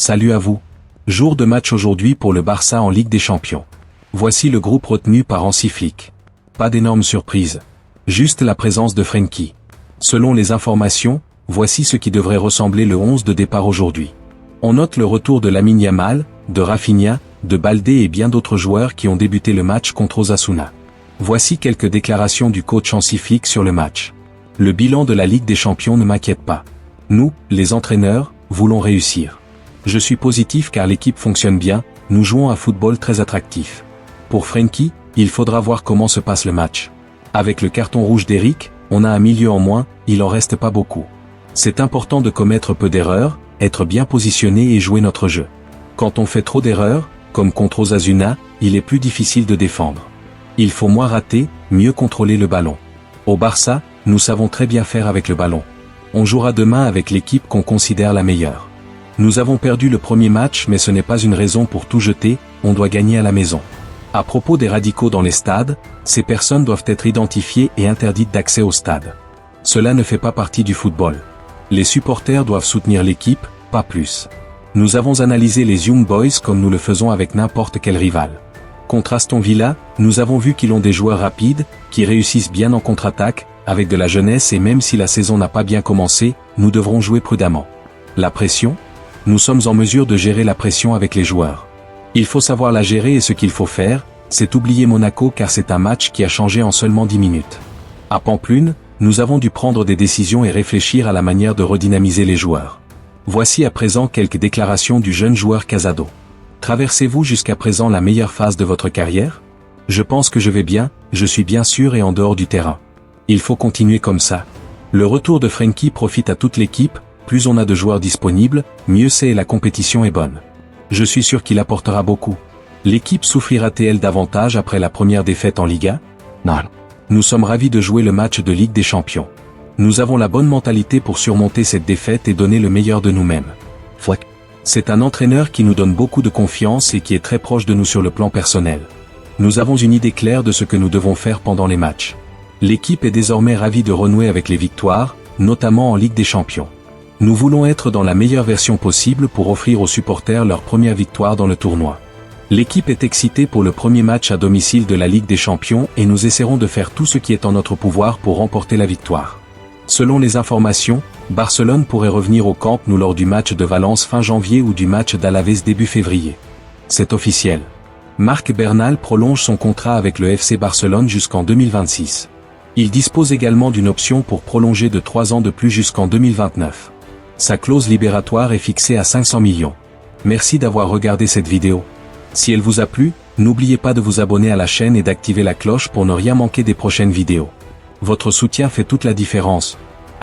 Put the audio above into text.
Salut à vous. Jour de match aujourd'hui pour le Barça en Ligue des Champions. Voici le groupe retenu par Hansi Flick. Pas d'énorme surprise. Juste la présence de Frenkie. Selon les informations, voici ce qui devrait ressembler le 11 de départ aujourd'hui. On note le retour de Lamine Yamal, de Rafinha, de Baldé et bien d'autres joueurs qui ont débuté le match contre Osasuna. Voici quelques déclarations du coach Hansi Flick sur le match. Le bilan de la Ligue des Champions ne m'inquiète pas. Nous, les entraîneurs, voulons réussir. Je suis positif car l'équipe fonctionne bien, nous jouons un football très attractif. Pour Frenkie, il faudra voir comment se passe le match. Avec le carton rouge d'Eric, on a un milieu en moins, il en reste pas beaucoup. C'est important de commettre peu d'erreurs, être bien positionné et jouer notre jeu. Quand on fait trop d'erreurs, comme contre Osasuna, il est plus difficile de défendre. Il faut moins rater, mieux contrôler le ballon. Au Barça, nous savons très bien faire avec le ballon. On jouera demain avec l'équipe qu'on considère la meilleure. Nous avons perdu le premier match mais ce n'est pas une raison pour tout jeter, on doit gagner à la maison. À propos des radicaux dans les stades, ces personnes doivent être identifiées et interdites d'accès au stade. Cela ne fait pas partie du football. Les supporters doivent soutenir l'équipe, pas plus. Nous avons analysé les Young Boys comme nous le faisons avec n'importe quel rival. Contre Aston Villa, nous avons vu qu'ils ont des joueurs rapides, qui réussissent bien en contre-attaque, avec de la jeunesse et même si la saison n'a pas bien commencé, nous devrons jouer prudemment. La pression ? Nous sommes en mesure de gérer la pression avec les joueurs. Il faut savoir la gérer et ce qu'il faut faire, c'est oublier Monaco car c'est un match qui a changé en seulement 10 minutes. À Pamplune, nous avons dû prendre des décisions et réfléchir à la manière de redynamiser les joueurs. Voici à présent quelques déclarations du jeune joueur Casado. Traversez-vous jusqu'à présent la meilleure phase de votre carrière ? Je pense que je vais bien, je suis bien sûr et en dehors du terrain. Il faut continuer comme ça. Le retour de Frenkie profite à toute l'équipe, plus on a de joueurs disponibles, mieux c'est et la compétition est bonne. Je suis sûr qu'il apportera beaucoup. L'équipe souffrira-t-elle davantage après la première défaite en Liga ? Non. Nous sommes ravis de jouer le match de Ligue des Champions. Nous avons la bonne mentalité pour surmonter cette défaite et donner le meilleur de nous-mêmes. C'est un entraîneur qui nous donne beaucoup de confiance et qui est très proche de nous sur le plan personnel. Nous avons une idée claire de ce que nous devons faire pendant les matchs. L'équipe est désormais ravie de renouer avec les victoires, notamment en Ligue des Champions. Nous voulons être dans la meilleure version possible pour offrir aux supporters leur première victoire dans le tournoi. L'équipe est excitée pour le premier match à domicile de la Ligue des Champions et nous essaierons de faire tout ce qui est en notre pouvoir pour remporter la victoire. Selon les informations, Barcelone pourrait revenir au Camp Nou lors du match de Valence fin janvier ou du match d'Alaves début février. C'est officiel. Marc Bernal prolonge son contrat avec le FC Barcelone jusqu'en 2026. Il dispose également d'une option pour prolonger de 3 ans de plus jusqu'en 2029. Sa clause libératoire est fixée à 500 millions. Merci d'avoir regardé cette vidéo. Si elle vous a plu, n'oubliez pas de vous abonner à la chaîne et d'activer la cloche pour ne rien manquer des prochaines vidéos. Votre soutien fait toute la différence.